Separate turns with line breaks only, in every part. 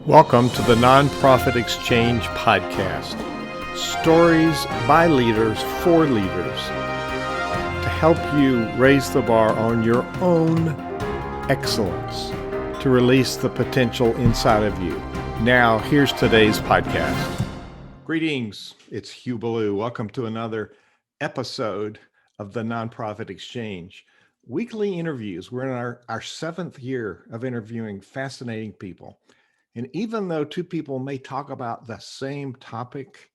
Welcome to the Nonprofit Exchange Podcast. Stories by leaders for leaders to help you raise the bar on your own excellence, to release the potential inside of you. Now, here's today's podcast. Greetings, it's Hugh Ballou. Welcome to another episode of the Nonprofit Exchange. Weekly interviews. We're in our seventh year of interviewing fascinating people. And even though two people may talk about the same topic,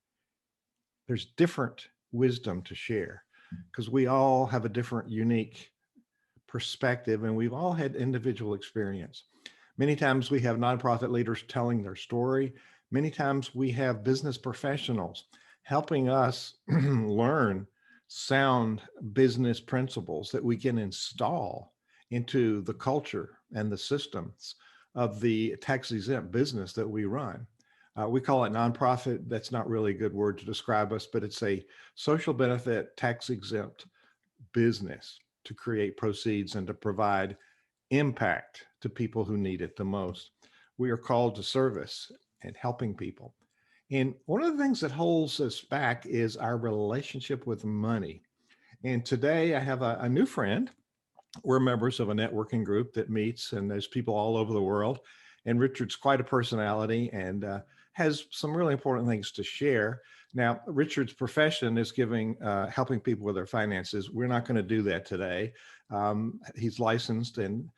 there's different wisdom to share because we all have a different, unique perspective and we've all had individual experience. Many times we have nonprofit leaders telling their story. Many times we have business professionals helping us learn sound business principles that we can install into the culture and the systems of the tax-exempt business that we run. We call it nonprofit. That's not really a good word to describe us, but it's a social benefit tax-exempt business to create proceeds and to provide impact to people who need it the most. We are called to service and helping people. And one of the things that holds us back is our relationship with money. And today I have a new friend. We're members of a networking group that meets, and there's people all over the world. And Richard's quite a personality and has some really important things to share. Now, Richard's profession is helping people with their finances. We're not going to do that today. He's licensed and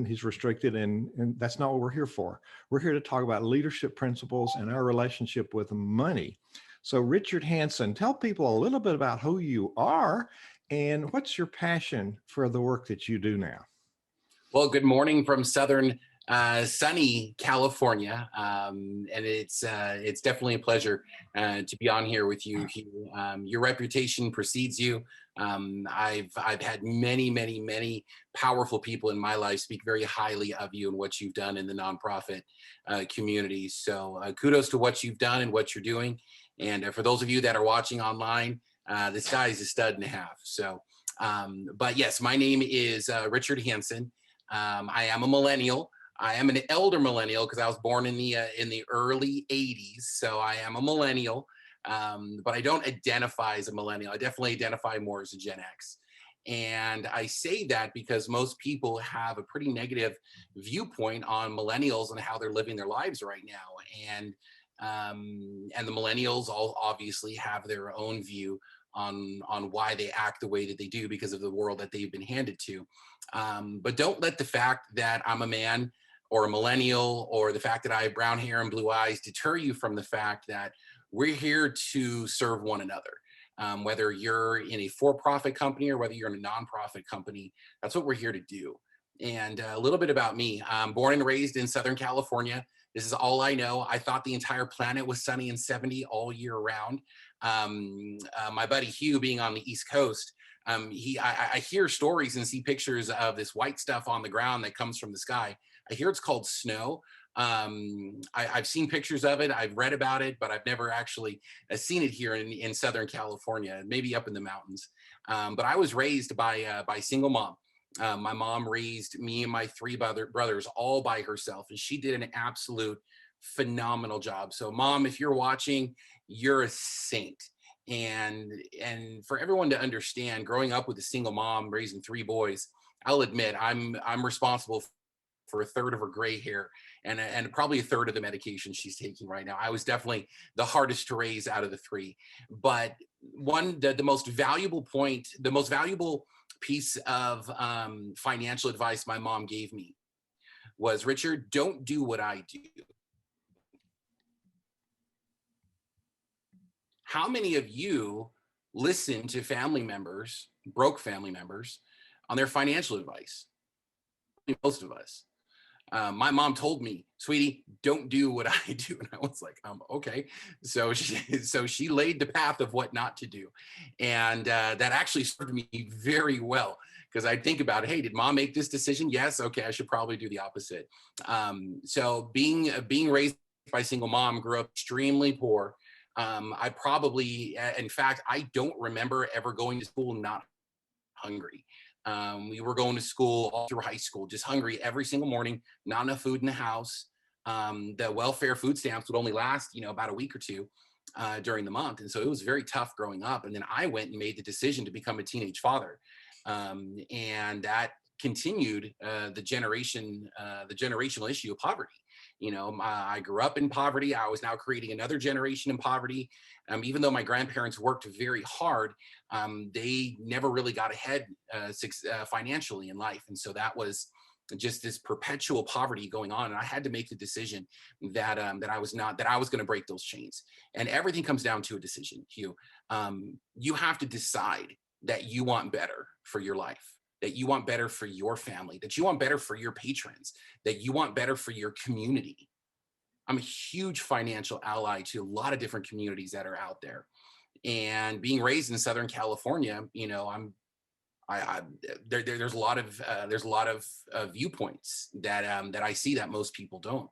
he's restricted, and that's not what we're here for. We're here to talk about leadership principles and our relationship with money. So, Richard Hansen, tell people a little bit about who you are and what's your passion for the work that you do now?
Well, good morning from southern sunny California, and it's definitely a pleasure to be on here with you, Hugh. Your reputation precedes you. I've had many powerful people in my life speak very highly of you and what you've done in the nonprofit community. So kudos to what you've done and what you're doing. And for those of you that are watching online, this guy is a stud and a half. So, but yes, my name is Richard Hansen. I am a millennial. I am an elder millennial because I was born in the early 80s. So I am a millennial, but I don't identify as a millennial. I definitely identify more as a Gen X. And I say that because most people have a pretty negative viewpoint on millennials and how they're living their lives right now. And the millennials all obviously have their own view on why they act the way that they do because of the world that they've been handed to. But don't let the fact that I'm a man or a millennial or the fact that I have brown hair and blue eyes deter you from the fact that we're here to serve one another. Whether you're in a for-profit company or whether you're in a nonprofit company, that's what we're here to do. And a little bit about me. I'm born and raised in Southern California. This is all I know. I thought the entire planet was sunny and 70 all year round. My buddy Hugh, being on the East Coast, I hear stories and see pictures of this white stuff on the ground that comes from the sky. I hear it's called snow. I've seen pictures of it. I've read about it, but I've never actually seen it here in Southern California, maybe up in the mountains. But I was raised by single mom. My mom raised me and my three brothers all by herself, and she did an absolute phenomenal job. So, Mom, if you're watching, you're a saint. And for everyone to understand, growing up with a single mom raising three boys, I'll admit I'm responsible for a third of her gray hair and probably a third of the medication she's taking right now. I was definitely the hardest to raise out of the three. But the most valuable piece of financial advice my mom gave me was, Richard, don't do what I do. How many of you listen to broke family members, on their financial advice? Most of us. My mom told me, sweetie, don't do what I do. And I was like, okay. So she laid the path of what not to do. And that actually served me very well because I'd think about it. Hey, did mom make this decision? Yes. Okay. I should probably do the opposite. So being raised by a single mom, grew up extremely poor. In fact, I don't remember ever going to school not hungry. We were going to school all through high school, just hungry every single morning, not enough food in the house. the welfare food stamps would only last, about a week or two during the month. And so it was very tough growing up. And then I went and made the decision to become a teenage father. And that continued the generational issue of poverty. I grew up in poverty. I was now creating another generation in poverty. Even though my grandparents worked very hard, they never really got ahead financially in life. And so that was just this perpetual poverty going on. And I had to make the decision that I was going to break those chains. And everything comes down to a decision, Hugh. You have to decide that you want better for your life, that you want better for your family, that you want better for your patrons, that you want better for your community. I'm a huge financial ally to a lot of different communities that are out there. And being raised in Southern California, there's a lot of viewpoints that I see that most people don't,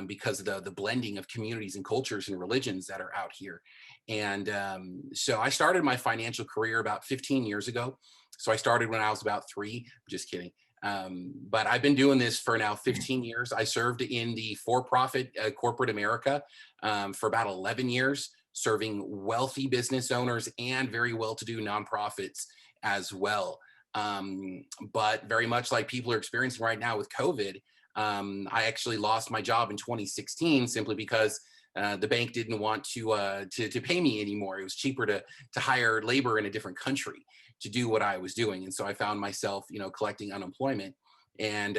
because of the blending of communities and cultures and religions that are out here. And so I started my financial career about 15 years ago. So I started when I was about 3. Just kidding. But I've been doing this for now 15 years. I served in the for-profit corporate America for about 11 years, serving wealthy business owners and very well-to-do nonprofits as well. But very much like people are experiencing right now with COVID, I actually lost my job in 2016 simply because the bank didn't want to pay me anymore. It was cheaper to hire labor in a different country to do what I was doing. And so I found myself, collecting unemployment and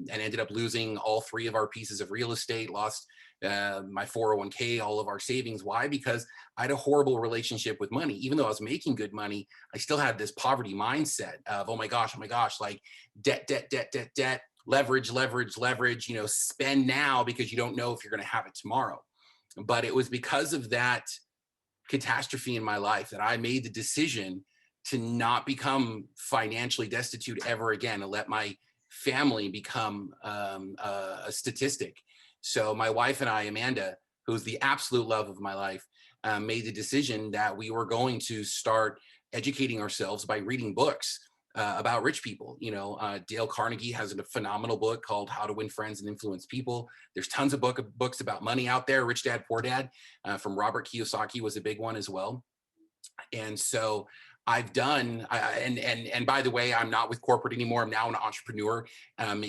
ended up losing all 3 of our pieces of real estate, lost my 401k, all of our savings. Why? Because I had a horrible relationship with money. Even though I was making good money, I still had this poverty mindset of, oh my gosh, like debt, leverage, spend now because you don't know if you're going to have it tomorrow. But it was because of that catastrophe in my life that I made the decision to not become financially destitute ever again and let my family become a statistic. So my wife and I, Amanda, who's the absolute love of my life, made the decision that we were going to start educating ourselves by reading books about rich people. Dale Carnegie has a phenomenal book called How to Win Friends and Influence People. There's tons of books about money out there. Rich Dad, Poor Dad from Robert Kiyosaki was a big one as well. And so I've done, and by the way, I'm not with corporate anymore. I'm now an entrepreneur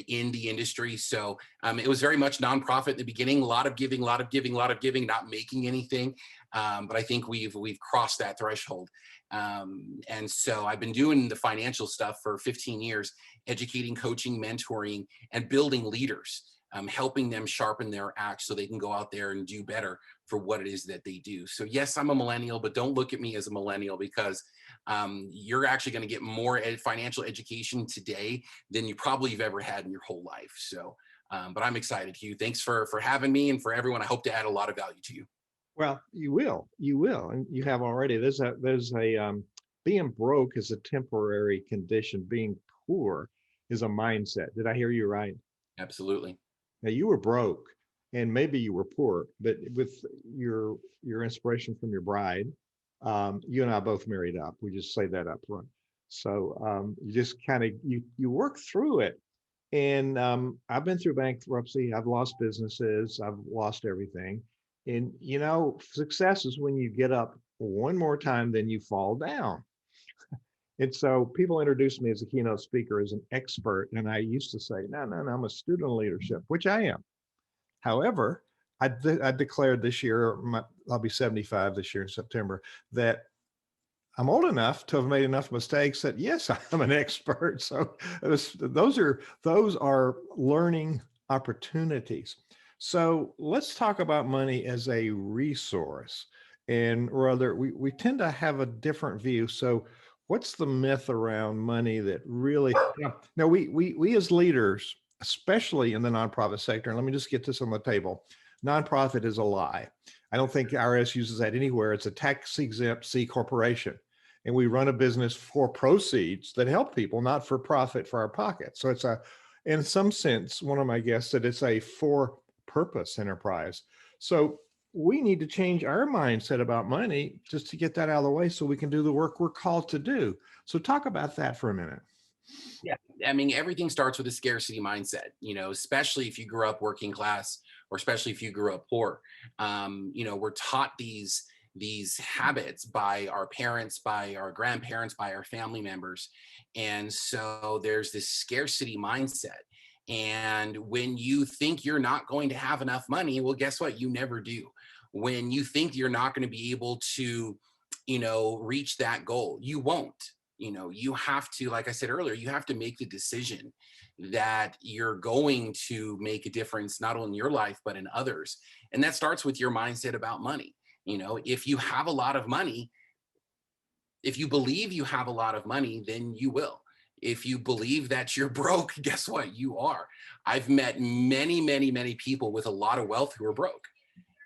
in the industry. So it was very much nonprofit in the beginning, a lot of giving, not making anything. But I think we've crossed that threshold. And so I've been doing the financial stuff for 15 years, educating, coaching, mentoring, and building leaders, helping them sharpen their act so they can go out there and do better for what it is that they do. So yes, I'm a millennial, but don't look at me as a millennial because you're actually going to get more financial education today than you probably have ever had in your whole life. So, but I'm excited, Hugh. Thanks for having me, and for everyone. I hope to add a lot of value to you.
Well, you will, and you have already. There's a being broke is a temporary condition. Being poor is a mindset. Did I hear you right?
Absolutely.
Now you were broke, and maybe you were poor, but with your inspiration from your bride, you and I both married up. We just say that up front. So you just kind of you work through it. And I've been through bankruptcy. I've lost businesses. I've lost everything. And success is when you get up one more time, then you fall down. And so people introduced me as a keynote speaker, as an expert. And I used to say, no, I'm a student of leadership, which I am. However, I declared this year, I'll be 75 this year in September, that I'm old enough to have made enough mistakes that yes, I'm an expert. So those are learning opportunities. So let's talk about money as a resource, and rather we tend to have a different view. So what's the myth around money that really, now we as leaders, especially in the nonprofit sector, and let me just get this on the table, nonprofit is a lie. I don't think IRS uses that anywhere. It's a tax exempt C corporation. And we run a business for proceeds that help people, not for profit for our pockets. So it's in some sense, one of my guests said it's a for-purpose enterprise. So we need to change our mindset about money just to get that out of the way so we can do the work we're called to do. So talk about that for a minute.
Yeah, I mean, everything starts with a scarcity mindset, especially if you grew up working class, or especially if you grew up poor. We're taught these habits by our parents, by our grandparents, by our family members. And so there's this scarcity mindset. And when you think you're not going to have enough money, well, guess what? You never do. When you think you're not going to be able to, reach that goal, you won't. You have to, like I said earlier, you have to make the decision that you're going to make a difference, not only in your life, but in others. And that starts with your mindset about money. If you have a lot of money, if you believe you have a lot of money, then you will. If you believe that you're broke, guess what? You are. I've met many, many, many people with a lot of wealth who are broke.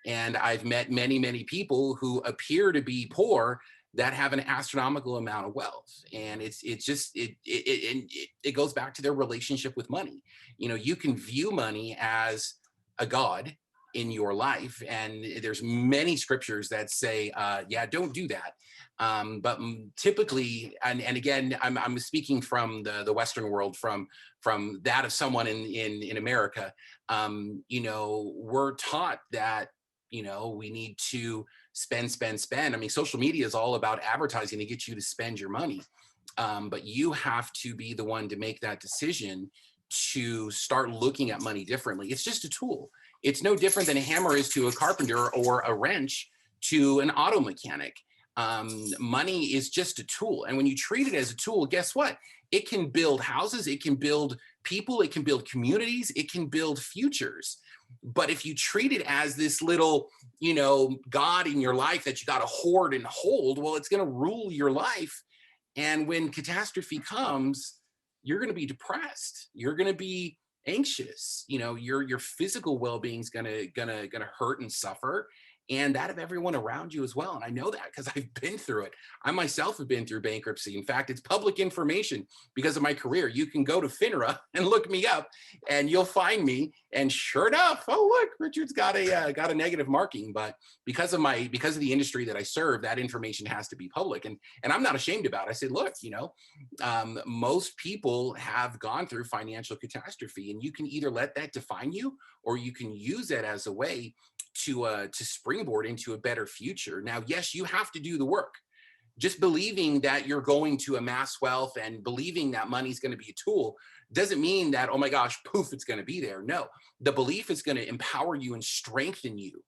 And I've met many, many people who appear to be poor that have an astronomical amount of wealth. And it goes back to their relationship with money. You can view money as a god in your life, and there's many scriptures that say, yeah, don't do that. But typically, and again, I'm speaking from the Western world, from that of someone in America. We're taught that we need to spend. I mean, social media is all about advertising to get you to spend your money. But you have to be the one to make that decision to start looking at money differently. It's just a tool. It's no different than a hammer is to a carpenter, or a wrench to an auto mechanic. Money is just a tool. And when you treat it as a tool, guess what? It can build houses, it can build people, it can build communities, it can build futures. But if you treat it as this little, God in your life that you got to hoard and hold, well, it's going to rule your life. And when catastrophe comes, you're going to be depressed. You're going to be anxious. Your physical well-being is going to hurt and suffer, and that of everyone around you as well. And I know that because I've been through it. I myself have been through bankruptcy. In fact, it's public information because of my career. You can go to FINRA and look me up, and you'll find me. And sure enough, oh look, Richard's got a negative marking. But because of the industry that I serve, that information has to be public. And I'm not ashamed about it. I said, look, most people have gone through financial catastrophe, and you can either let that define you, or you can use that as a way to springboard into a better future. Now, yes, you have to do the work. Just believing that you're going to amass wealth and believing that money's going to be a tool doesn't mean that, oh my gosh, poof, it's going to be there. No, the belief is going to empower you and strengthen you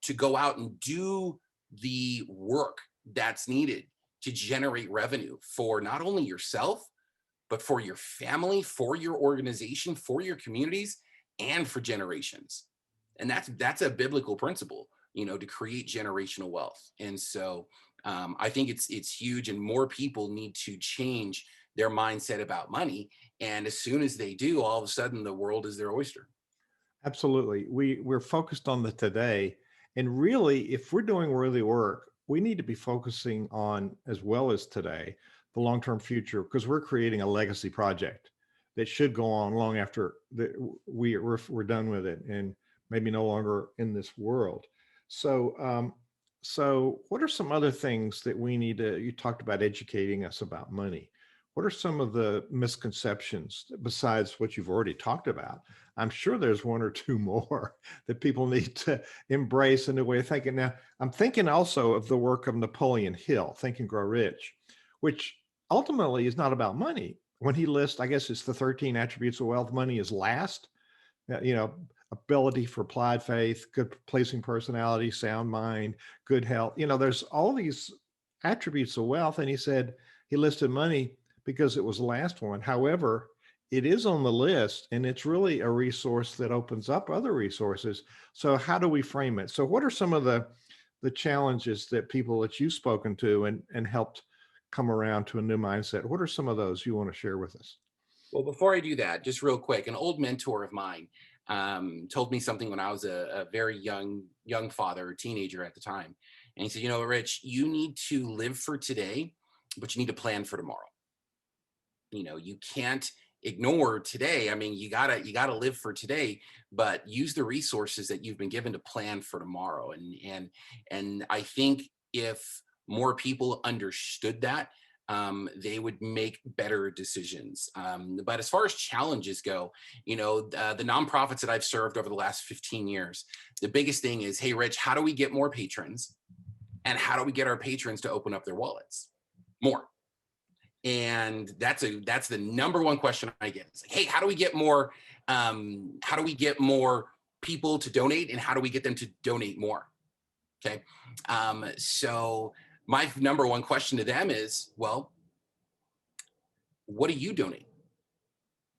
to go out and do the work that's needed to generate revenue for not only yourself, but for your family, for your organization, for your communities, and for generations. And that's a biblical principle, to create generational wealth. And so I think it's huge, and more people need to change their mindset about money. And as soon as they do, all of a sudden the world is their oyster.
Absolutely. We're focused on the today. And really, if we're doing worthy work, we need to be focusing on, as well as today, the long-term future, because we're creating a legacy project that should go on long after we're done with it, and maybe no longer in this world. So what are some other things that we need to, you talked about educating us about money. What are some of the misconceptions besides what you've already talked about? I'm sure there's one or two more that people need to embrace a new way of thinking. Now, I'm thinking also of the work of Napoleon Hill, Think and Grow Rich, which ultimately is not about money. When he lists, I guess it's the 13 attributes of wealth, money is last. Ability for applied faith, good pleasing personality, sound mind, good health. There's all these attributes of wealth. And he listed money because it was the last one. However, it is on the list, and it's really a resource that opens up other resources. So how do we frame it? So what are some of the challenges that people that you've spoken to and helped come around to a new mindset? What are some of those you want to share with us?
Well, before I do that, just real quick, an old mentor of mine told me something when I was a very young father, teenager at the time. And he said, Rich, you need to live for today, but you need to plan for tomorrow. You can't ignore today. I mean, you gotta live for today, but use the resources that you've been given to plan for tomorrow. And I think if more people understood that, they would make better decisions. But as far as challenges go, the nonprofits that I've served over the last 15 years, the biggest thing is, hey, Rich, how do we get more patrons? And how do we get our patrons to open up their wallets more? And that's the number one question I get. It's like, hey, how do we get more? How do we get more people to donate, and how do we get them to donate more? Okay. So my number one question to them is, well, what do you donate?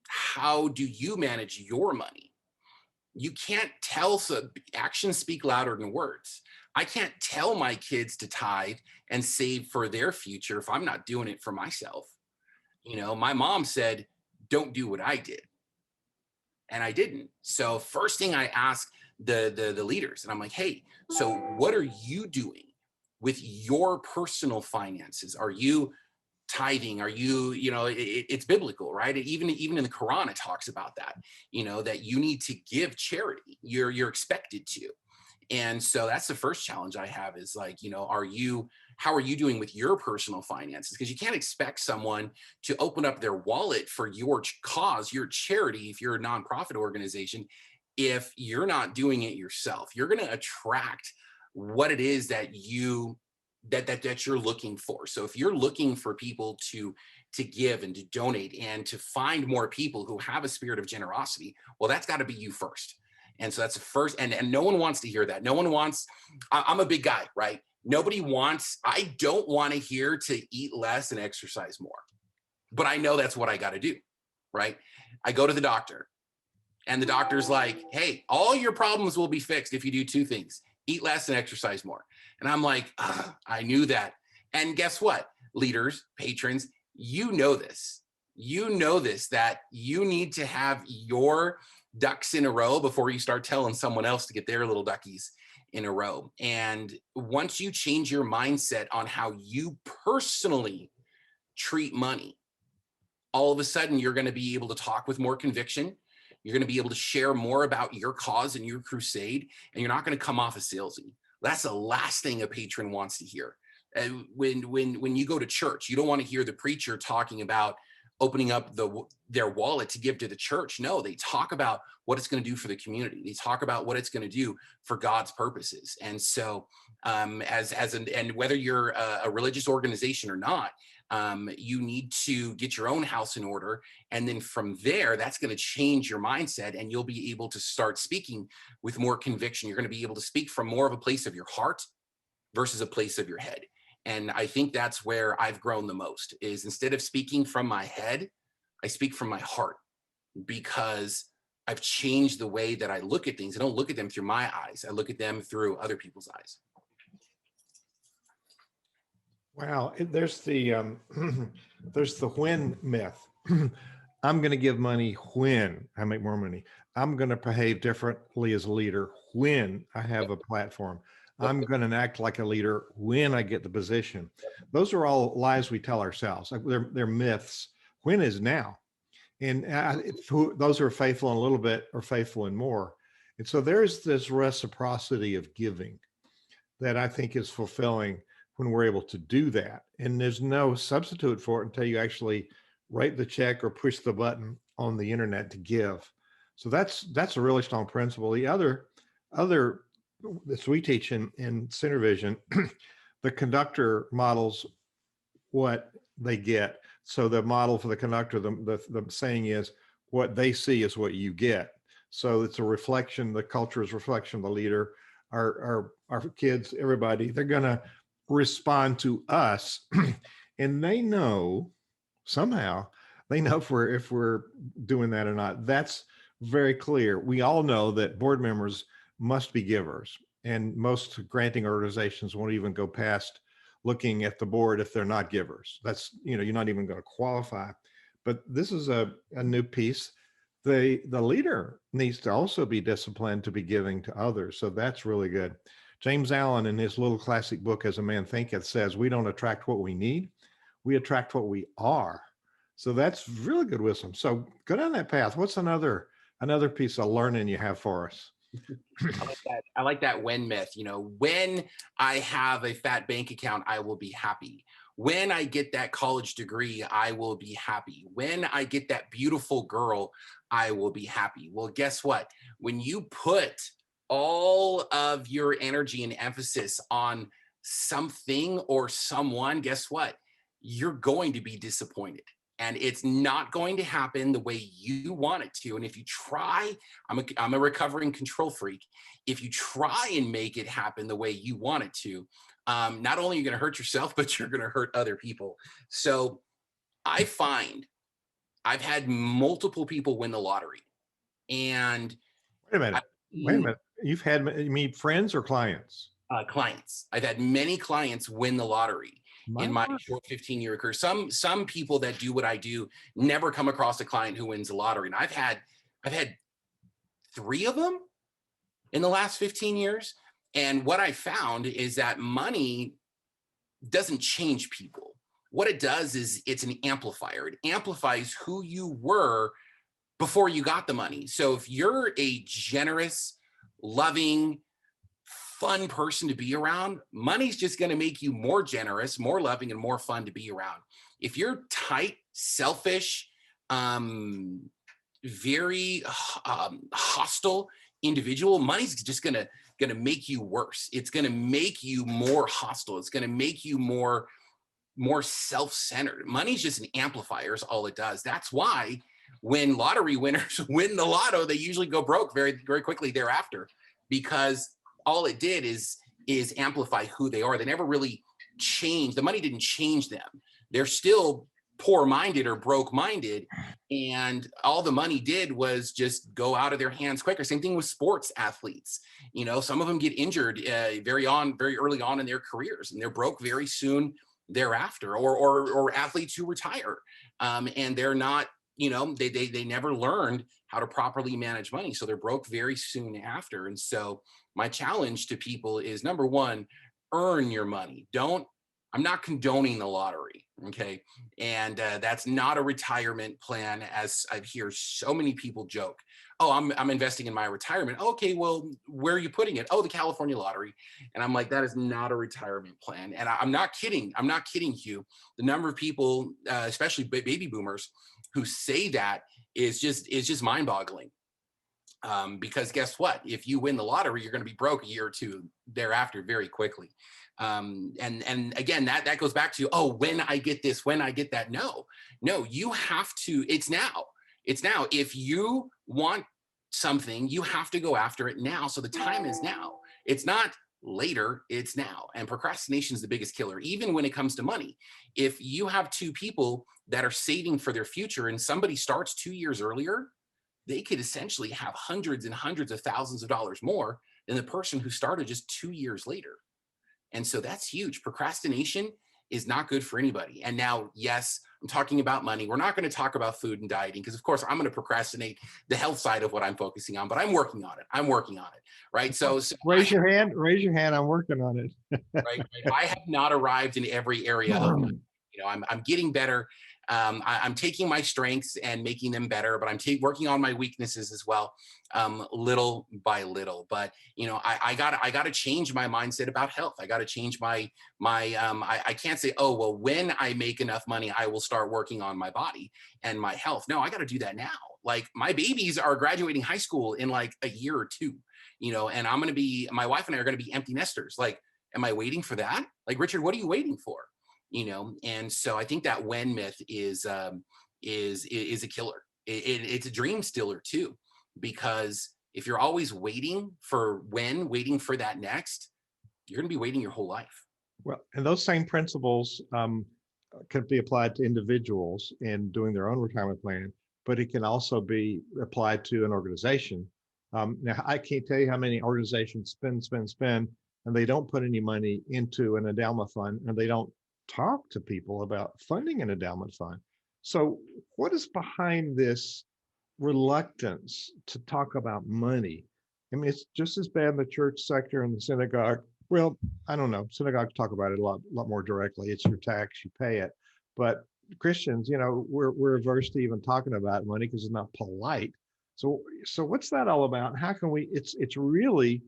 How do you manage your money? You can't tell, so actions speak louder than words. I can't tell my kids to tithe and save for their future if I'm not doing it for myself. My mom said, don't do what I did. And I didn't. So first thing I ask the leaders, and I'm like, hey, so what are you doing with your personal finances? Are you tithing? Are you, it's biblical, right? Even in the Quran, it talks about that, that you need to give charity. You're expected to. And so that's the first challenge I have is like, how are you doing with your personal finances? Because you can't expect someone to open up their wallet for your cause, your charity, if you're a nonprofit organization, if you're not doing it yourself. You're going to attract what it is that that you're looking for. So if you're looking for people to give and to donate and to find more people who have a spirit of generosity, well, that's got to be you first. And so that's the first, and no one wants to hear that. No one wants, I'm a big guy, right? I don't want to hear to eat less and exercise more, but I know that's what I got to do, right? I go to the doctor and the doctor's like, hey, all your problems will be fixed if you do two things: eat less and exercise more. And I'm like, I knew that. And guess what? Leaders, patrons, you know this, that you need to have your ducks in a row before you start telling someone else to get their little duckies in a row. And once you change your mindset on how you personally treat money, all of a sudden you're going to be able to talk with more conviction. You're going to be able to share more about your cause and your crusade, and you're not going to come off as salesy. That's the last thing a patron wants to hear. When you go to church, you don't want to hear the preacher talking about opening up their wallet to give to the church. No, they talk about what it's going to do for the community. They talk about what it's going to do for God's purposes. And so, and whether you're a religious organization or not, you need to get your own house in order. And then from there, that's going to change your mindset, and you'll be able to start speaking with more conviction. You're going to be able to speak from more of a place of your heart versus a place of your head. And I think that's where I've grown the most, is instead of speaking from my head, I speak from my heart, because I've changed the way that I look at things. I don't look at them through my eyes. I look at them through other people's eyes.
Wow. There's the there's the when myth. I'm going to give money when I make more money. I'm going to behave differently as a leader when I have a platform. I'm going to act like a leader when I get the position. Those are all lies we tell ourselves. They're myths. When is now. And those who are faithful in a little bit are faithful in more. And so there's this reciprocity of giving that I think is fulfilling when we're able to do that. And there's no substitute for it until you actually write the check or push the button on the internet to give. So that's a really strong principle. The other this we teach in Center Vision, the conductor models what they get. So the model for the conductor, the saying is, what they see is what you get. So it's a reflection. The culture is a reflection of the leader. Our kids, everybody, they're going to respond to us, and they know somehow. They know if we're doing that or not. That's very clear. We all know that board members must be givers, and most granting organizations won't even go past looking at the board if they're not givers. That's, you're not even going to qualify. But this is a new piece. The leader needs to also be disciplined to be giving to others. So that's really good. James Allen, in his little classic book, As a Man Thinketh, says, we don't attract what we need, we attract what we are. So that's really good wisdom. So go down that path. What's another piece of learning you have for us?
I like that when myth. When I have a fat bank account, I will be happy. When I get that college degree, I will be happy. When I get that beautiful girl, I will be happy. Well, guess what? When you put all of your energy and emphasis on something or someone, guess what? You're going to be disappointed. And it's not going to happen the way you want it to. And if you try, I'm a recovering control freak. If you try and make it happen the way you want it to, not only are you going to hurt yourself, but you're going to hurt other people. So I find I've had multiple people win the lottery. And
Wait a minute. Wait a minute. You've had, you mean friends or clients?
Clients. I've had many clients win the lottery in my short 15-year career. Some people that do what I do never come across a client who wins the lottery. And I've had 3 of them in the last 15 years. And what I found is that money doesn't change people. What it does is it's an amplifier. It amplifies who you were before you got the money. So if you're a generous, loving, fun person to be around, money's just going to make you more generous, more loving, and more fun to be around. If you're tight, selfish, very hostile individual, money's just going to make you worse. It's going to make you more hostile. It's going to make you more self-centered. Money's just an amplifier is all it does. That's why when lottery winners win the lotto, they usually go broke very, very quickly thereafter, because all it did is amplify who they are. They never really changed. The money didn't change them. They're still poor-minded or broke-minded, and all the money did was just go out of their hands quicker. Same thing with sports athletes. You know, some of them get injured very early on in their careers, and they're broke very soon thereafter. Or athletes who retire, and they're not, you know, they never learned how to properly manage money, so they're broke very soon after. And so my challenge to people is, number one, earn your money. I'm not condoning the lottery, okay? And that's not a retirement plan, as I hear so many people joke. Oh, I'm investing in my retirement. Okay, well, where are you putting it? Oh, the California lottery. And I'm like, that is not a retirement plan. And I'm not kidding. I'm not kidding, Hugh. The number of people, especially baby boomers, who say that is just mind-boggling. Because guess what? If you win the lottery, you're going to be broke a year or two thereafter very quickly. And again, that goes back to, oh, when I get this, when I get that. No, you have to, it's now. If you want something, you have to go after it now. So the time is now. It's not later, it's now. And procrastination is the biggest killer, even when it comes to money. If you have 2 people that are saving for their future and somebody starts 2 years earlier, they could essentially have hundreds and hundreds of thousands of dollars more than the person who started just 2 years later. And so that's huge. Procrastination is not good for anybody. And now, yes, I'm talking about money. We're not going to talk about food and dieting, because of course I'm going to procrastinate the health side of what I'm focusing on, but I'm working on it. Right. So
raise your hand. I'm working on it.
right. I have not arrived in every area of my, you know, I'm getting better. I'm taking my strengths and making them better, but I'm working on my weaknesses as well, little by little. But you know, I gotta change my mindset about health. I gotta change my I can't say, oh well, when I make enough money, I will start working on my body and my health. No, I got to do that now. Like, my babies are graduating high school in like a year or 2, you know, and my wife and I are going to be empty nesters. Like, am I waiting for that? Like, Richard, what are you waiting for? You know, and so I think that when myth is a killer. It's a dream stiller too, because if you're always waiting for that next, you're going to be waiting your whole life.
Well, and those same principles can be applied to individuals in doing their own retirement plan, but it can also be applied to an organization. Now, I can't tell you how many organizations spend, and they don't put any money into an endowment fund, and they don't talk to people about funding an endowment fund. So what is behind this reluctance to talk about money? I mean, it's just as bad in the church sector and the synagogue. Well, I don't know. Synagogues talk about it a lot more directly. It's your tax, you pay it. But Christians, you know, we're averse to even talking about money because it's not polite. So what's that all about? How can we? It's really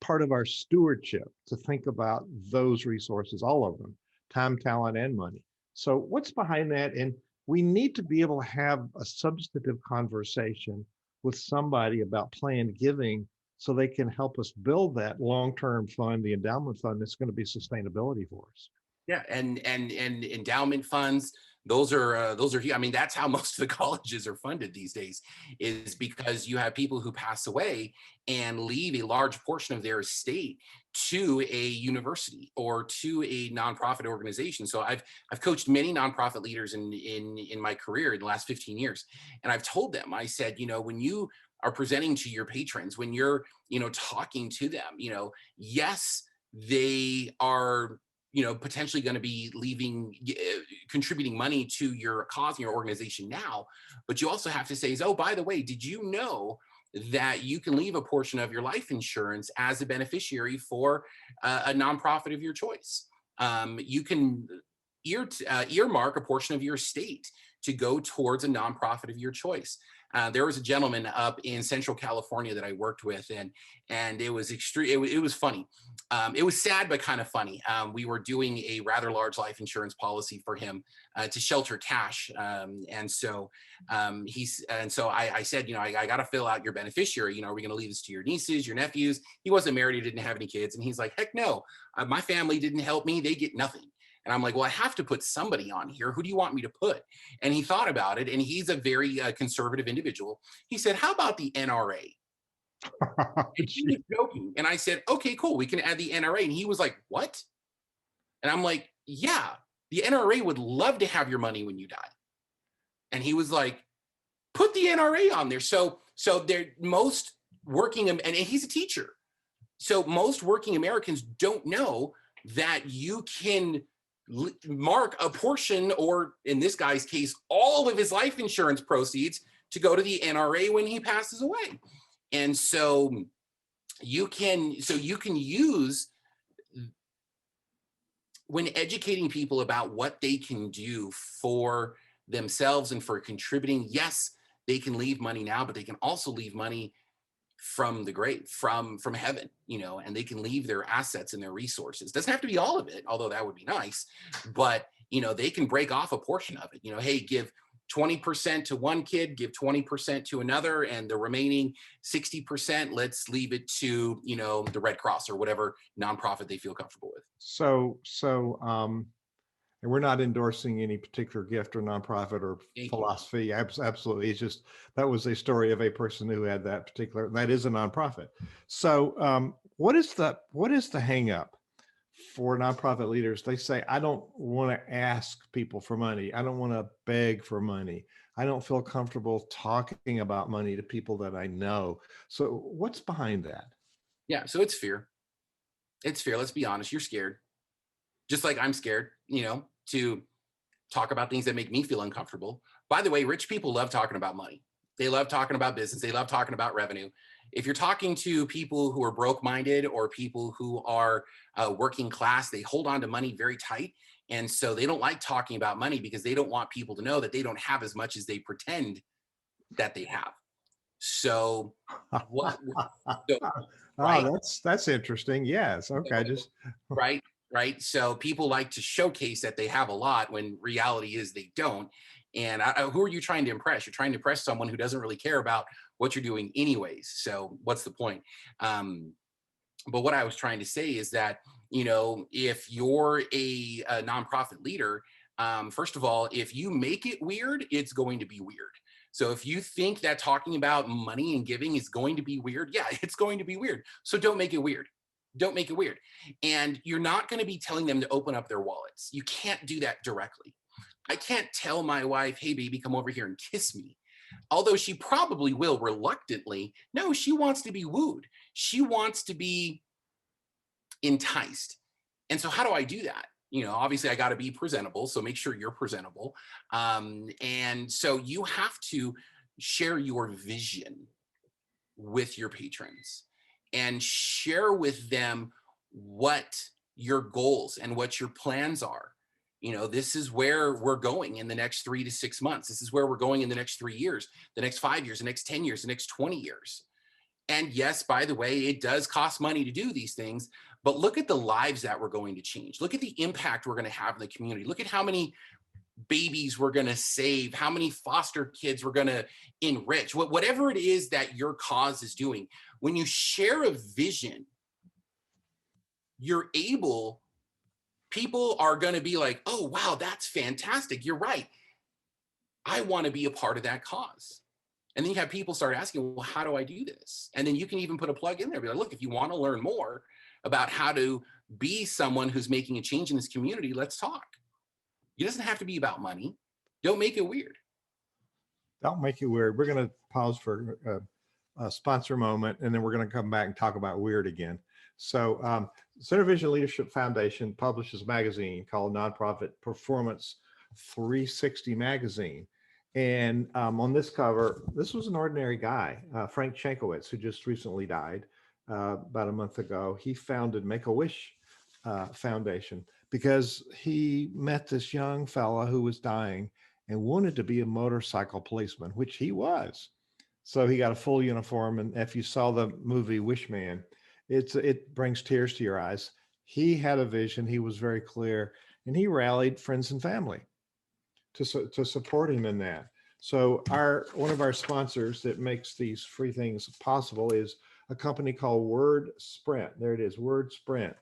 part of our stewardship to think about those resources, all of them. time, talent, and money. So what's behind that? And we need to be able to have a substantive conversation with somebody about planned giving so they can help us build that long-term fund, the endowment fund that's going to be sustainability for us.
Yeah, and endowment funds, those are I mean, that's how most of the colleges are funded these days, is because you have people who pass away and leave a large portion of their estate to a university or to a nonprofit organization. So I've coached many nonprofit leaders in my career in the last 15 years, and I've told them, I said, when you are presenting to your patrons, when you're talking to them, yes, they are potentially going to be contributing money to your cause and your organization now. But you also have to say, oh, by the way, did you know that you can leave a portion of your life insurance as a beneficiary for a nonprofit of your choice? You can earmark a portion of your estate to go towards a nonprofit of your choice. There was a gentleman up in Central California that I worked with, and it was extreme. It was funny. It was sad, but kind of funny. We were doing a rather large life insurance policy for him to shelter cash, and so I said, I got to fill out your beneficiary. Are we going to leave this to your nieces, your nephews? He wasn't married, he didn't have any kids, and he's like, heck no, my family didn't help me; they get nothing. And I'm like, well, I have to put somebody on here. Who do you want me to put? And he thought about it, and he's a very conservative individual. He said, how about the NRA? And he was joking. And I said, okay, cool. We can add the NRA. And he was like, what? And I'm like, yeah, the NRA would love to have your money when you die. And he was like, put the NRA on there. So they're most working, and he's a teacher. So most working Americans don't know that you can mark a portion, or in this guy's case, all of his life insurance proceeds to go to the NRA when he passes away. And so you can use, when educating people about what they can do for themselves and for contributing, yes, they can leave money now, but they can also leave money from the grave, from heaven, and they can leave their assets and their resources. Doesn't have to be all of it, although that would be nice, but they can break off a portion of it. Hey, give 20% to one kid, give 20% to another, and the remaining 60%, let's leave it to the Red Cross or whatever nonprofit they feel comfortable with.
And we're not endorsing any particular gift or nonprofit or philosophy. Absolutely. It's just, that was a story of a person who had that is a nonprofit. So what is the hang up for nonprofit leaders? They say, I don't want to ask people for money. I don't want to beg for money. I don't feel comfortable talking about money to people that I know. So what's behind that?
Yeah. So it's fear. It's fear. Let's be honest. You're scared. Just like I'm scared, to talk about things that make me feel uncomfortable. By the way, rich people love talking about money. They love talking about business. They love talking about revenue. If you're talking to people who are broke-minded or people who are working class, they hold on to money very tight. And so they don't like talking about money because they don't want people to know that they don't have as much as they pretend that they have. So what?
Right? Oh, that's interesting. Yes. Okay.
Right. So people like to showcase that they have a lot when reality is they don't. And who are you trying to impress? You're trying to impress someone who doesn't really care about what you're doing anyways. So what's the point? But what I was trying to say is that, if you're a nonprofit leader, first of all, if you make it weird, it's going to be weird. So if you think that talking about money and giving is going to be weird, yeah, it's going to be weird. So don't make it weird. Don't make it weird. And you're not going to be telling them to open up their wallets. You can't do that directly. I can't tell my wife, hey, baby, come over here and kiss me. Although she probably will reluctantly. No, she wants to be wooed. She wants to be enticed. And so how do I do that? Obviously I got to be presentable. So make sure you're presentable. And so you have to share your vision with your patrons and share with them what your goals and what your plans are. This is where we're going in the next 3 to 6 months. This is where we're going in the next 3 years, the next 5 years, the next 10 years, the next 20 years. And yes, by the way, it does cost money to do these things, but look at the lives that we're going to change. Look at the impact we're going to have in the community. Look at how many babies we're going to save, how many foster kids we're going to enrich, whatever it is that your cause is doing. When you share a vision, people are going to be like, oh, wow, that's fantastic. You're right. I want to be a part of that cause. And then you have people start asking, well, how do I do this? And then you can even put a plug in there. Be like, look, if you want to learn more about how to be someone who's making a change in this community, let's talk. It doesn't have to be about money. Don't make it weird.
Don't make it weird. We're going to pause for a sponsor moment, and then we're going to come back and talk about weird again. So Center Vision Leadership Foundation publishes a magazine called Nonprofit Performance 360 Magazine. And on this cover, this was an ordinary guy, Frank Shankowitz, who just recently died about a month ago. He founded Make-A-Wish Foundation because he met this young fella who was dying and wanted to be a motorcycle policeman, which he was. So he got a full uniform. And if you saw the movie Wishman, it brings tears to your eyes. He had a vision. He was very clear, and he rallied friends and family to support him in that. So one of our sponsors that makes these free things possible is a company called Word Sprint. There it is, Word Sprint.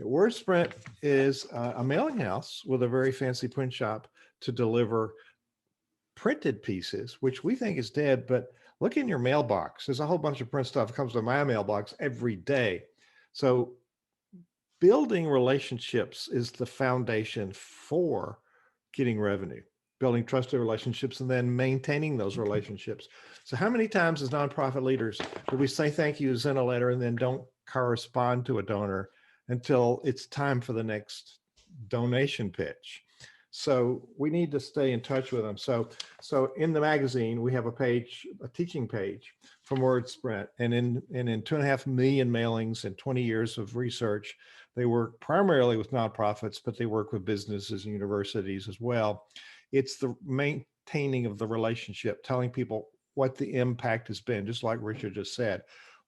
Word Sprint is a mailing house with a very fancy print shop to deliver printed pieces, which we think is dead, but look in your mailbox. There's a whole bunch of print stuff that comes to my mailbox every day. So building relationships is the foundation for getting revenue, building trusted relationships, and then maintaining those relationships. So how many times as nonprofit leaders do we say thank yous in a letter and then don't correspond to a donor until it's time for the next donation pitch? So we need to stay in touch with them. So in the magazine, we have a teaching page from Word Sprint, and in 2.5 million mailings and 20 years of research, they work primarily with nonprofits, but they work with businesses and universities as well. It's the maintaining of the relationship, telling people what the impact has been, just like Richard just said,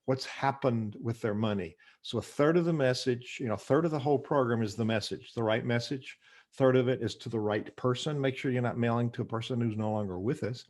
what's happened with their money. So a third of the message, a third of the whole program is the message, the right message. Third of it is to the right person. Make sure you're not mailing to a person who's no longer with us.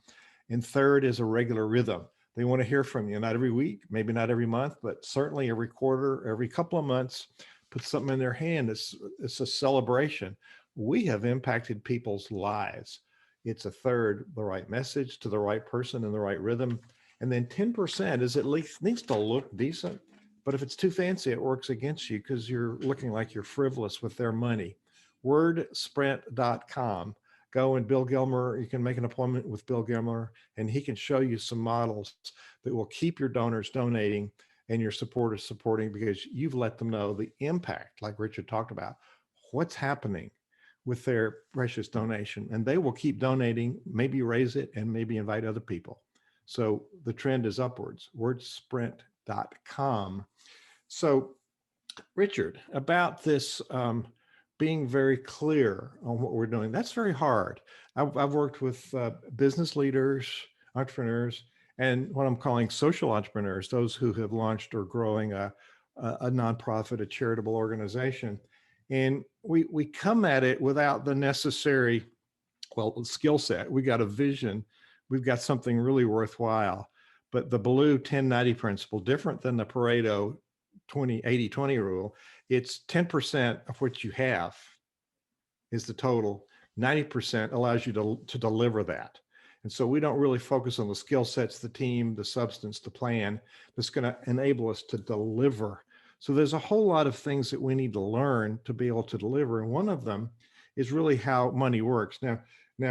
And third is a regular rhythm. They want to hear from you, not every week, maybe not every month, but certainly every quarter, every couple of months. Put something in their hand. It's a celebration. We have impacted people's lives. It's a third, the right message to the right person in the right rhythm. And then 10% is at least needs to look decent. But if it's too fancy, it works against you because you're looking like you're frivolous with their money. Wordsprint.com. Go and Bill Gilmer, you can make an appointment with Bill Gilmer, and he can show you some models that will keep your donors donating and your supporters supporting, because you've let them know the impact, like Richard talked about, what's happening with their precious donation. And they will keep donating, maybe raise it, and maybe invite other people. So the trend is upwards, wordsprint.com. So Richard, about this being very clear on what we're doing, that's very hard. I've worked with business leaders, entrepreneurs, and what I'm calling social entrepreneurs, those who have launched or growing a nonprofit, a charitable organization. And we come at it without the necessary, skill set. We got a vision. We've got something really worthwhile. But the blue 10-90 principle, different than the Pareto 80-20 rule, it's 10% of what you have is the total. 90% allows you to deliver that. And so we don't really focus on the skill sets, the team, the substance, the plan that's going to enable us to deliver. So there's a whole lot of things that we need to learn to be able to deliver. And one of them is really how money works. Now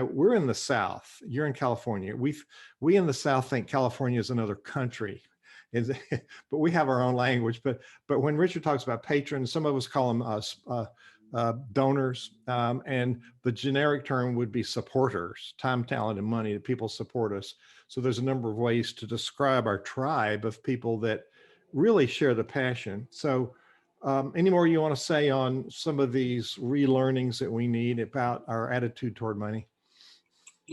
we're in the South, you're in California. We in the South think California is another country. But we have our own language. But when Richard talks about patrons, some of us call them donors, and the generic term would be supporters, time, talent, and money. That people support us. So there's a number of ways to describe our tribe of people that really share the passion. So any more you want to say on some of these relearnings that we need about our attitude toward money?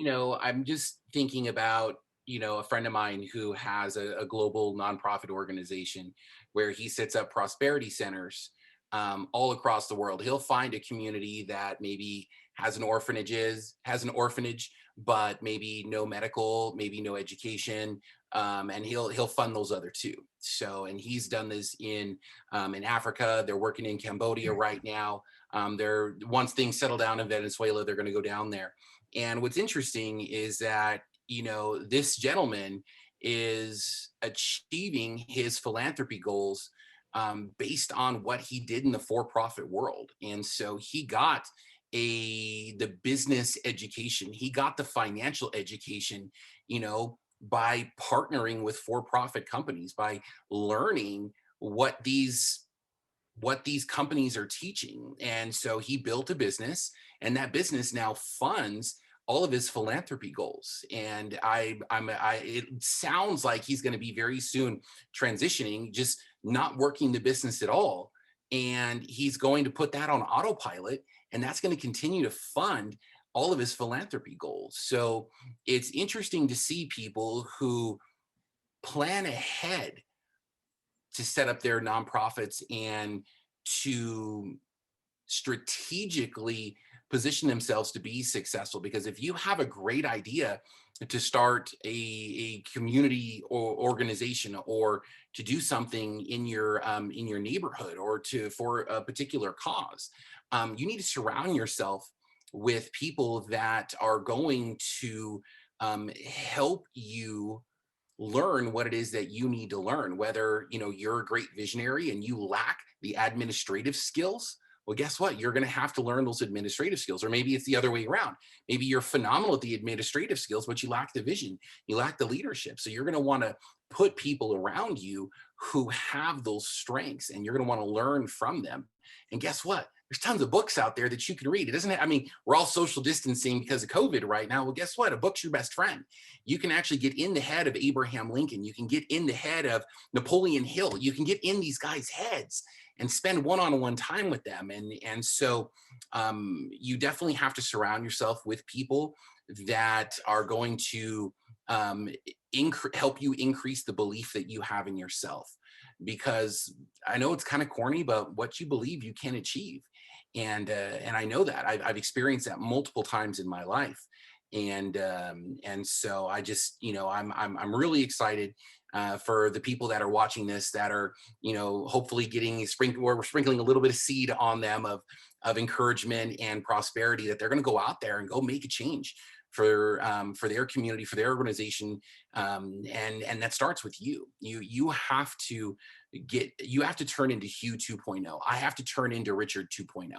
I'm just thinking about a friend of mine who has a global nonprofit organization where he sets up prosperity centers all across the world. He'll find a community that maybe has an orphanage, but maybe no medical, maybe no education, and he'll fund those other two. So, and he's done this in Africa. They're working in Cambodia right now. They're once things settle down in Venezuela, they're going to go down there. And what's interesting is that this gentleman is achieving his philanthropy goals based on what he did in the for-profit world. And so he got the business education, he got the financial education, by partnering with for-profit companies, by learning what these companies are teaching. And so he built a business, and that business now funds all of his philanthropy goals. And it sounds like he's going to be very soon transitioning, just not working the business at all. And he's going to put that on autopilot, and that's going to continue to fund all of his philanthropy goals. So it's interesting to see people who plan ahead to set up their nonprofits and to strategically position themselves to be successful. Because if you have a great idea to start a community or organization, or to do something in your neighborhood, or for a particular cause, you need to surround yourself with people that are going to help you learn what it is that you need to learn. Whether you're a great visionary and you lack the administrative skills, well, guess what? You're going to have to learn those administrative skills. Or maybe it's the other way around. Maybe you're phenomenal at the administrative skills, but you lack the vision, you lack the leadership. So you're going to want to put people around you who have those strengths, and you're going to want to learn from them. And guess what? There's tons of books out there that you can read. It doesn't, we're all social distancing because of COVID right now. Well, guess what? A book's your best friend. You can actually get in the head of Abraham Lincoln. You can get in the head of Napoleon Hill. You can get in these guys' heads and spend one-on-one time with them. And so you definitely have to surround yourself with people that are going to help you increase the belief that you have in yourself. Because I know it's kind of corny, but what you believe you can achieve. And I know that I've experienced that multiple times in my life. And so I just, I'm really excited for the people that are watching this, that are, hopefully we're sprinkling a little bit of seed on them of encouragement and prosperity, that they're going to go out there and go make a change for their community, for their organization. And that starts with you. You have to turn into Hugh 2.0. I have to turn into Richard 2.0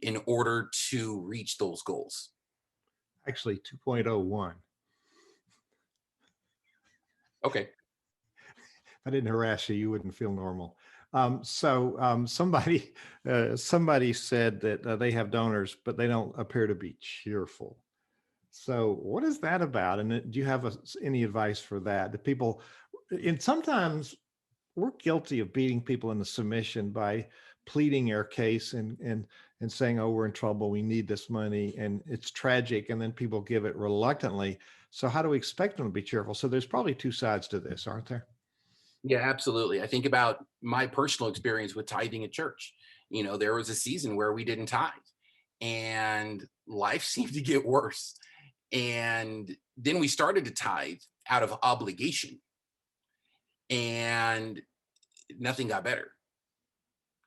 in order to reach those goals.
Actually, 2.01.
Okay.
If I didn't harass you, you wouldn't feel normal. Somebody said that they have donors, but they don't appear to be cheerful. So what is that about? And do you have any advice for that? The people, and sometimes we're guilty of beating people into submission by pleading our case and saying, oh, we're in trouble, we need this money, and it's tragic, and then people give it reluctantly. So how do we expect them to be cheerful? So there's probably two sides to this, aren't there?
Yeah, absolutely. I think about my personal experience with tithing at church. There was a season where we didn't tithe, and life seemed to get worse. And then we started to tithe out of obligation, and nothing got better.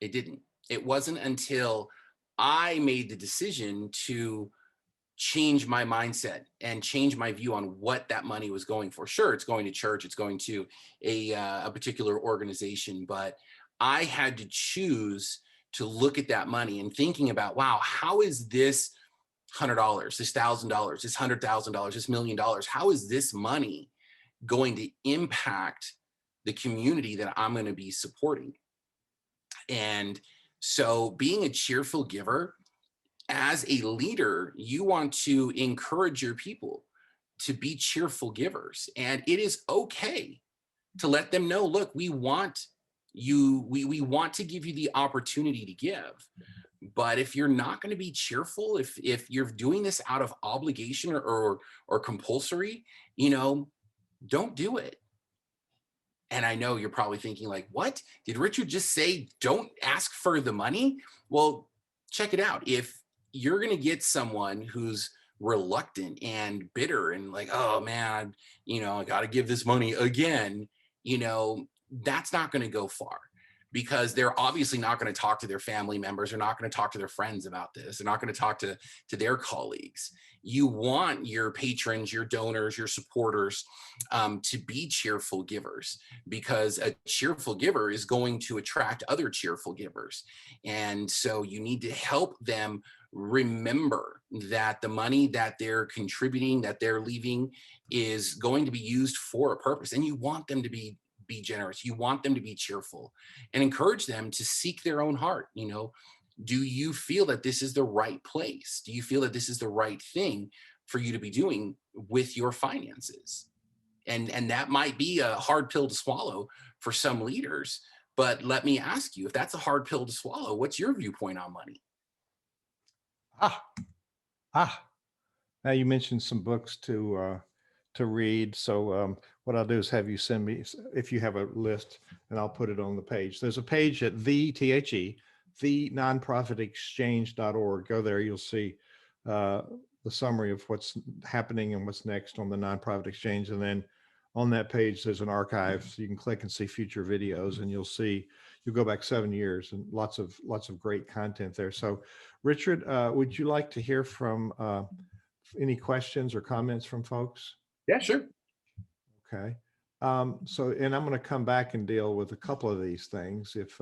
It didn't. It wasn't until I made the decision to change my mindset and change my view on what that money was going for. Sure, it's going to church, it's going to a particular organization, but I had to choose to look at that money and thinking about, wow, how is this $100, this $1,000, this $100,000, this $1 million, how is this money going to impact the community that I'm going to be supporting? And so being a cheerful giver, as a leader, you want to encourage your people to be cheerful givers. And it is okay to let them know, look, we want to give you the opportunity to give. But if you're not going to be cheerful, if you're doing this out of obligation or compulsory, don't do it. And I know you're probably thinking like, what? Did Richard just say don't ask for the money? Well, check it out. If you're going to get someone who's reluctant and bitter and like, oh man, I got to give this money again, that's not going to go far, because they're obviously not going to talk to their family members. They're not going to talk to their friends about this. They're not going to talk to their colleagues. You want your patrons, your donors, your supporters to be cheerful givers, because a cheerful giver is going to attract other cheerful givers. And so you need to help them remember that the money that they're contributing, that they're leaving, is going to be used for a purpose. And you want them to be generous. You want them to be cheerful, and encourage them to seek their own heart. Do you feel that this is the right place? Do you feel that this is the right thing for you to be doing with your finances? And that might be a hard pill to swallow for some leaders, but let me ask you, if that's a hard pill to swallow, what's your viewpoint on money?
Now you mentioned some books to read. So what I'll do is have you send me, if you have a list, and I'll put it on the page. There's a page at the nonprofitexchange.org. Go there, you'll see the summary of what's happening and what's next on the nonprofit exchange. And then on that page, there's an archive, so you can click and see future videos, and you'll go back 7 years and lots of great content there. So Richard, would you like to hear from any questions or comments from folks?
Yeah, sure.
Okay. So, and I'm going to come back and deal with a couple of these things. If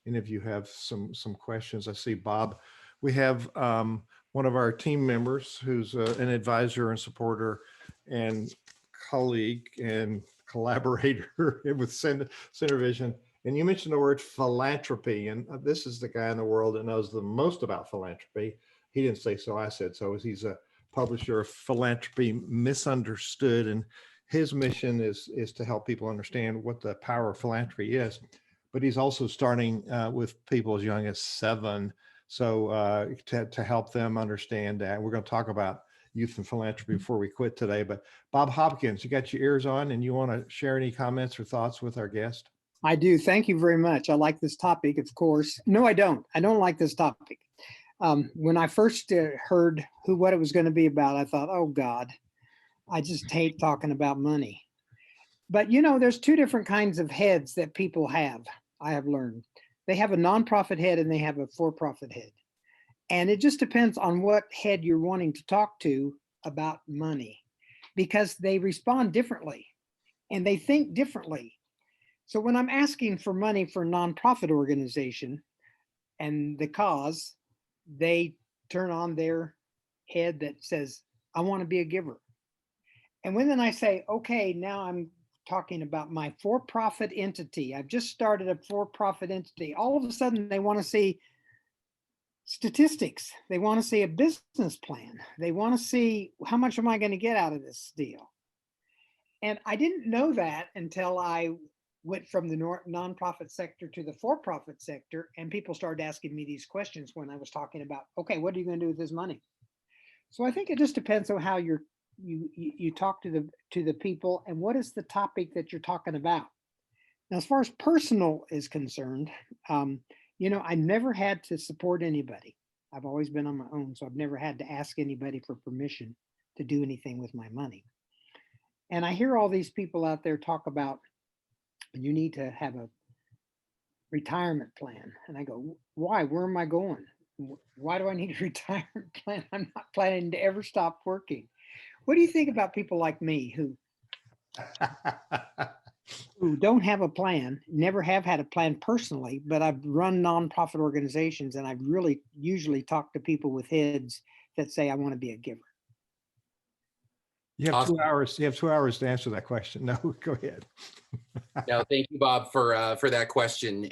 any of you have some questions, I see Bob. We have one of our team members who's an advisor and supporter and colleague and collaborator with Center Vision. And you mentioned the word philanthropy, and this is the guy in the world that knows the most about philanthropy. He didn't say so, I said so. He's a publisher of Philanthropy Misunderstood, and his mission is to help people understand what the power of philanthropy is. But he's also starting with people as young as 7, so to help them understand that. We're going to talk about youth and philanthropy before we quit today. But Bob Hopkins, you got your ears on, and you want to share any comments or thoughts with our guest?
I do. Thank you very much. I like this topic, of course. No, I don't. I don't like this topic. When I first heard what it was going to be about, I thought, oh God, I just hate talking about money. But there's 2 different kinds of heads that people have. I have learned they have a nonprofit head and they have a for-profit head. And it just depends on what head you're wanting to talk to about money, because they respond differently and they think differently. So when I'm asking for money for a nonprofit organization and the cause, they turn on their head that says, I want to be a giver. And when then I say, okay, now I'm talking about my for-profit entity. I've just started a for-profit entity. All of a sudden they want to see statistics. They want to see a business plan. They want to see, how much am I going to get out of this deal? And I didn't know that until I went from the nonprofit sector to the for-profit sector, and people started asking me these questions when I was talking about, okay, what are you going to do with this money? So I think it just depends on how you talk to the people and what is the topic that you're talking about. Now, as far as personal is concerned, I never had to support anybody. I've always been on my own, so I've never had to ask anybody for permission to do anything with my money. And I hear all these people out there talk about, you need to have a retirement plan. And I go, why? Where am I going? Why do I need a retirement plan? I'm not planning to ever stop working. What do you think about people like me who don't have a plan, never have had a plan personally, but I've run nonprofit organizations, and I've really usually talked to people with heads that say, I want to be a giver.
You have
Awesome.
2 hours. You have 2 hours to answer that question. No, go ahead.
No, thank you, Bob, for that question.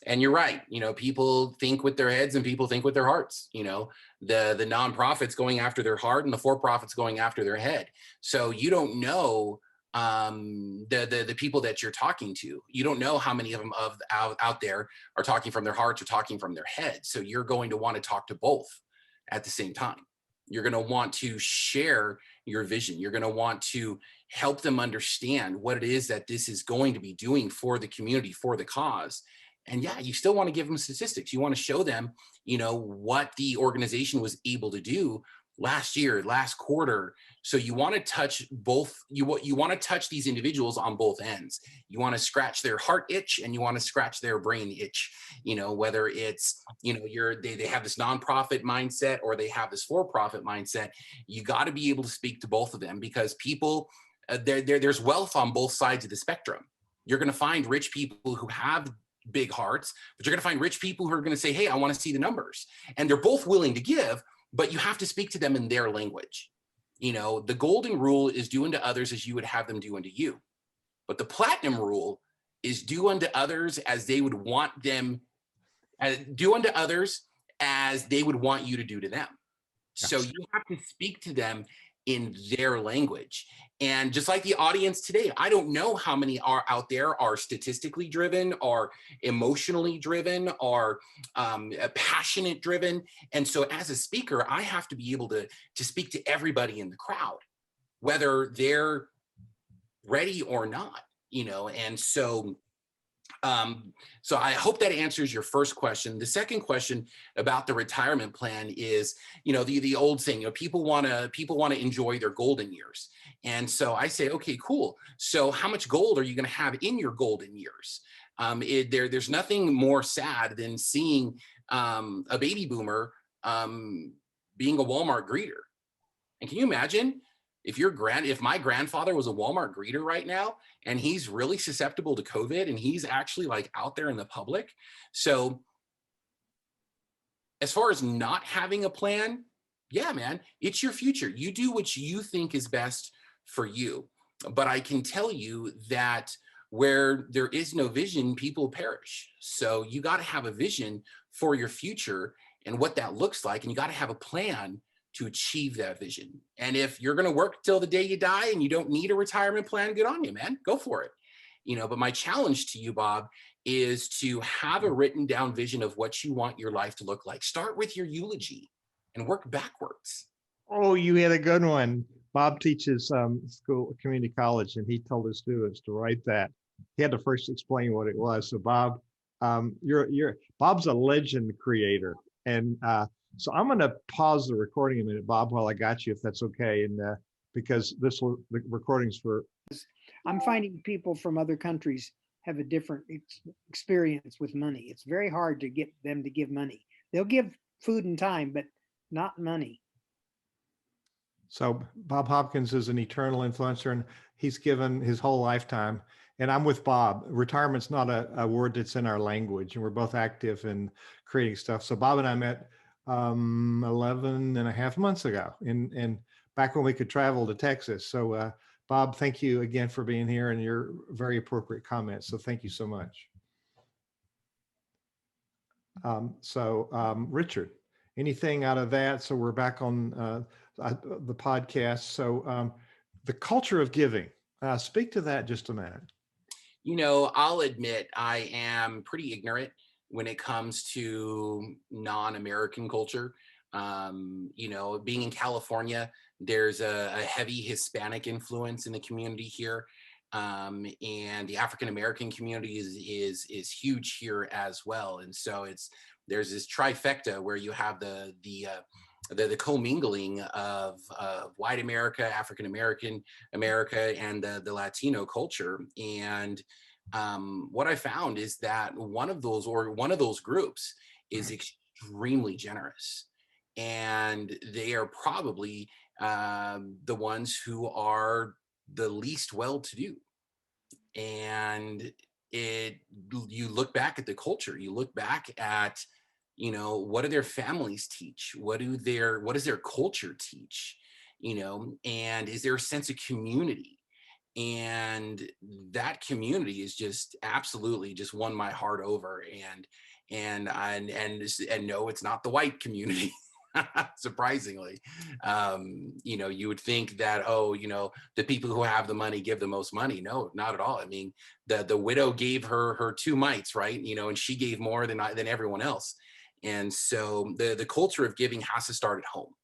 And you're right. People think with their heads and people think with their hearts. The nonprofits going after their heart and the for-profits going after their head. So you don't know the people that you're talking to. You don't know how many of them out there are talking from their hearts or talking from their heads. So you're going to want to talk to both at the same time. You're going to want to share your vision. You're going to want to help them understand what it is that this is going to be doing for the community, for the cause. And yeah, you still want to give them statistics. You want to show them, what the organization was able to do last year, last quarter. So you want to touch both, you want to touch these individuals on both ends. You want to scratch their heart itch and you want to scratch their brain itch, whether it's, they have this nonprofit mindset or they have this for-profit mindset. You got to be able to speak to both of them, because people, there's wealth on both sides of the spectrum. You're going to find rich people who have big hearts, but you're going to find rich people who are going to say, hey, I want to see the numbers. And they're both willing to give, but you have to speak to them in their language. The golden rule is do unto others as you would have them do unto you. But the platinum rule is do unto others as they would want them, do unto others as they would want you to do to them. Gotcha. So you have to speak to them in their language. And just like the audience today, I don't know how many are out there are statistically driven, are emotionally driven, are passionate driven. And so as a speaker, I have to be able to speak to everybody in the crowd, whether they're ready or not, and so I hope that answers your first question. The second question about the retirement plan is, the old saying, people want to enjoy their golden years. And so I say, okay, cool. So how much gold are you going to have in your golden years? There's nothing more sad than seeing a baby boomer being a Walmart greeter. And can you imagine if my grandfather was a Walmart greeter right now, and he's really susceptible to COVID, and he's actually like out there in the public. So as far as not having a plan, yeah, man, it's your future. You do what you think is best for you. But I can tell you that where there is no vision, people perish. So you got to have a vision for your future and what that looks like. And you got to have a plan to achieve that vision. And if you're going to work till the day you die and you don't need a retirement plan, good on you, man, go for it. But my challenge to you, Bob, is to have a written down vision of what you want your life to look like. Start with your eulogy and work backwards.
Oh, you had a good one. Bob teaches community college, and he told his students to write that. He had to first explain what it was. So Bob, Bob's a legend creator. And so I'm going to pause the recording a minute, Bob, while I got you, if that's okay. And because the recording's for.
I'm finding people from other countries have a different experience with money. It's very hard to get them to give money. They'll give food and time, but not money.
So Bob Hopkins is an eternal influencer, and he's given his whole lifetime. And I'm with Bob. Retirement's not a word that's in our language, and we're both active in creating stuff. So Bob and I met 11 and a half months ago, and back when we could travel to Texas. So Bob, thank you again for being here and your very appropriate comments. So thank you so much. Richard, anything out of that? So we're back on the podcast. So the culture of giving, speak to that just a minute.
I'll admit I am pretty ignorant when it comes to non-American culture. Being in California, there's a heavy Hispanic influence in the community here. And the African-American community is huge here as well. And so there's this trifecta where you have the commingling of white America, African-American America, and the Latino culture. And what I found is that one of those groups is extremely generous, and they are probably the ones who are the least well-to-do. And you look back at the culture, you look back at, what do their families teach? What does their culture teach? And is there a sense of community? And that community is just absolutely just won my heart over. And no, it's not the white community. Surprisingly, you would think that, the people who have the money give the most money. No, not at all. I mean, the widow gave her 2 mites, right? And she gave more than everyone else. And so the culture of giving has to start at home.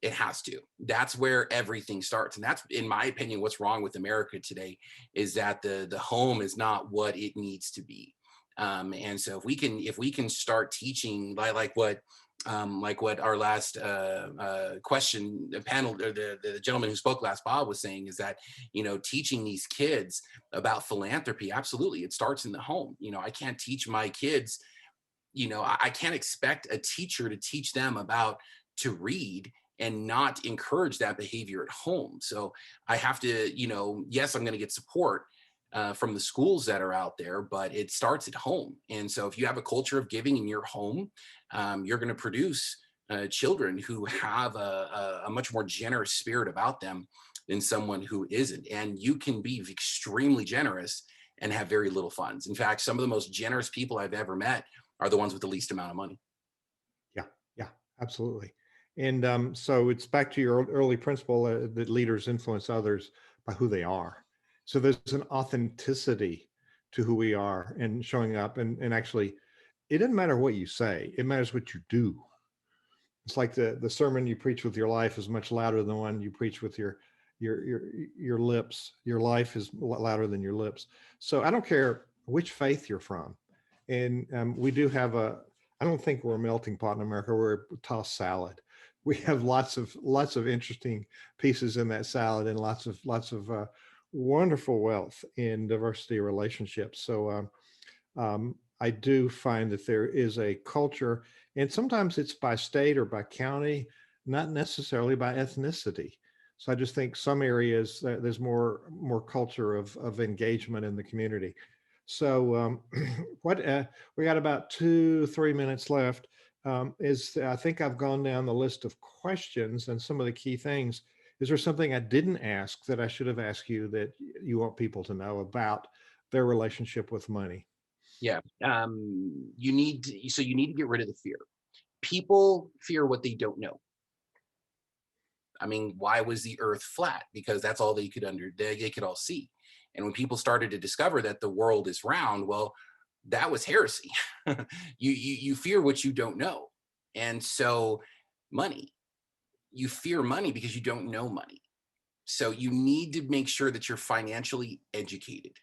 It has to. That's where everything starts. And that's, in my opinion, what's wrong with America today, is that the home is not what it needs to be. And so if we can start teaching like what our last question, the panel, or the gentleman who spoke last, Bob, was saying, is that, teaching these kids about philanthropy, absolutely, it starts in the home. I can't teach my kids, I can't expect a teacher to teach them to read and not encourage that behavior at home. So I have to, yes, I'm going to get support from the schools that are out there, but it starts at home. And so if you have a culture of giving in your home, you're going to produce children who have a much more generous spirit about them than someone who isn't. And you can be extremely generous and have very little funds. In fact, some of the most generous people I've ever met are the ones with the least amount of money.
Yeah, absolutely. And so it's back to your early principle that leaders influence others by who they are. So there's an authenticity to who we are and showing up. And actually, it doesn't matter what you say, it matters what you do. It's like the sermon you preach with your life is much louder than the one you preach with your lips. Your life is louder than your lips. So I don't care which faith you're from. And we do have I don't think we're a melting pot in America. We're a tossed salad. We have lots of interesting pieces in that salad, and lots of wonderful wealth in diversity of relationships. So I do find that there is a culture, and sometimes it's by state or by county, not necessarily by ethnicity. So I just think some areas there's more culture of engagement in the community. So we got about 2-3 minutes left. I think I've gone down the list of questions and some of the key things. Is there something I didn't ask that I should have asked you that you want people to know about their relationship with money?
Yeah. You need to get rid of the fear. People fear what they don't know. I mean, why was the earth flat? Because that's all they could all see. And when people started to discover that the world is round, well, that was heresy. You fear what you don't know. And so money, you fear money because you don't know money. So you need to make sure that you're financially educated,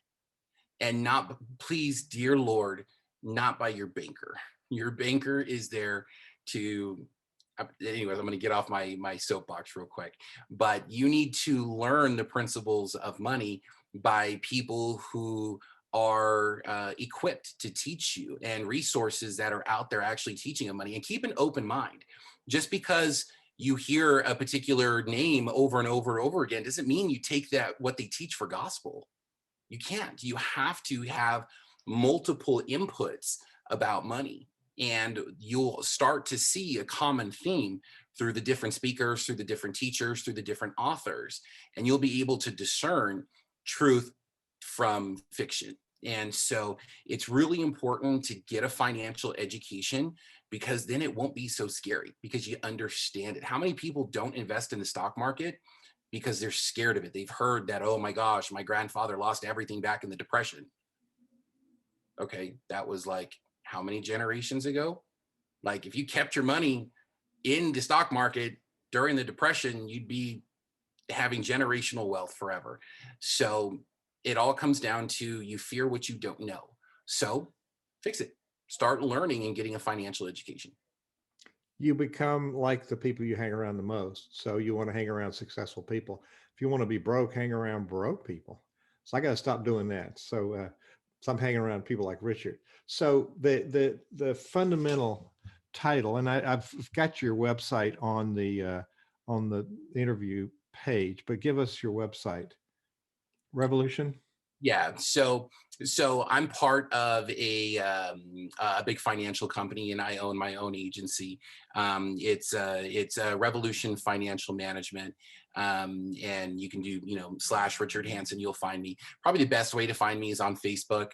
and not, please, dear Lord, not by your banker. Your banker is there to, anyways, I'm going to get off my soapbox real quick, but you need to learn the principles of money by people who are equipped to teach you, and resources that are out there actually teaching them money. And keep an open mind. Just because you hear a particular name over and over and over again doesn't mean you take what they teach for gospel. You can't. You have to have multiple inputs about money, and you'll start to see a common theme through the different speakers, through the different teachers, through the different authors, and you'll be able to discern truth from fiction. And so it's really important to get a financial education, because then it won't be so scary, because you understand it. How many people don't invest in the stock market because they're scared of it? They've heard that, oh my gosh, my grandfather lost everything back in the Depression. Okay, that was like how many generations ago? Like, if you kept your money in the stock market during the Depression, you'd be having generational wealth forever. So it all comes down to, you fear what you don't know. So fix it. Start learning and getting a financial education.
You become like the people you hang around the most. So you want to hang around successful people. If you want to be broke, hang around broke people. So I got to stop doing that. So I'm hanging around people like Richard. So the fundamental title, and I've got your website on the interview page, but give us your website. Revolution.
Yeah. So I'm part of a big financial company, and I own my own agency. It's Revolution Financial Management. And you can do, / Richard Hansen. You'll find me. Probably the best way to find me is on Facebook,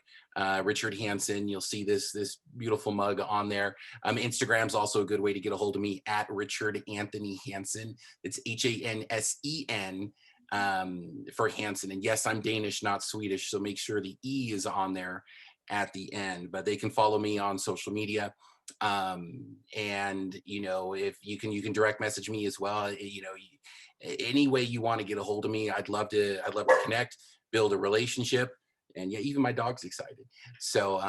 Richard Hansen. You'll see this beautiful mug on there. Instagram's also a good way to get a hold of me, at Richard Anthony Hansen. It's Hansen. For Hansen. And yes, I'm Danish, not Swedish, so make sure the E is on there at the end. But they can follow me on social media. And if you can direct message me as well. Any way you want to get a hold of me, I'd love to connect, build a relationship. And yeah, even my dog's excited. So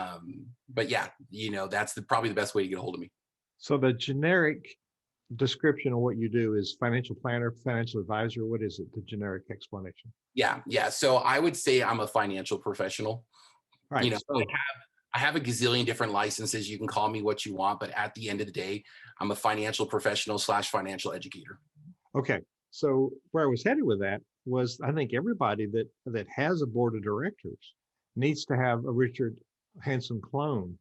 but yeah, that's probably the best way to get a hold of me.
So the generic description of what you do is financial planner, financial advisor. What is it? The generic explanation.
Yeah, so I would say I'm a financial professional.
Right.
I have a gazillion different licenses. You can call me what you want, but at the end of the day, I'm a financial professional / financial educator.
Okay. So where I was headed with that was, I think everybody that has a board of directors needs to have a Richard Hansen clone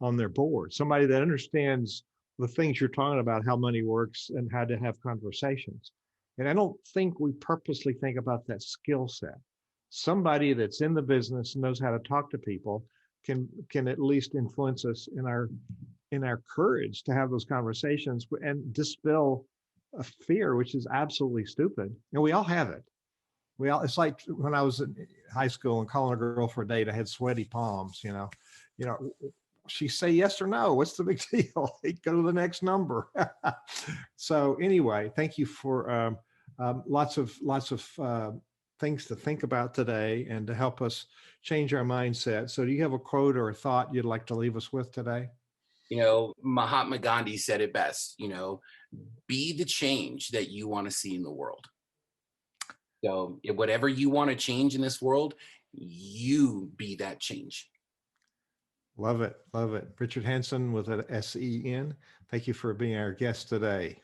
on their board, somebody that understands the things you're talking about, how money works and how to have conversations. And I don't think we purposely think about that skill set. Somebody that's in the business and knows how to talk to people can at least influence us in our courage to have those conversations and dispel a fear, which is absolutely stupid. And we all have it. It's like when I was in high school and calling a girl for a date, I had sweaty palms, she say yes or no. What's the big deal? Go to the next number. So anyway, thank you for lots of things to think about today and to help us change our mindset. So do you have a quote or a thought you'd like to leave us with today?
Mahatma Gandhi said it best, be the change that you want to see in the world. So whatever you want to change in this world, you be that change.
Love it. Love it. Richard Hansen with an SEN. Thank you for being our guest today.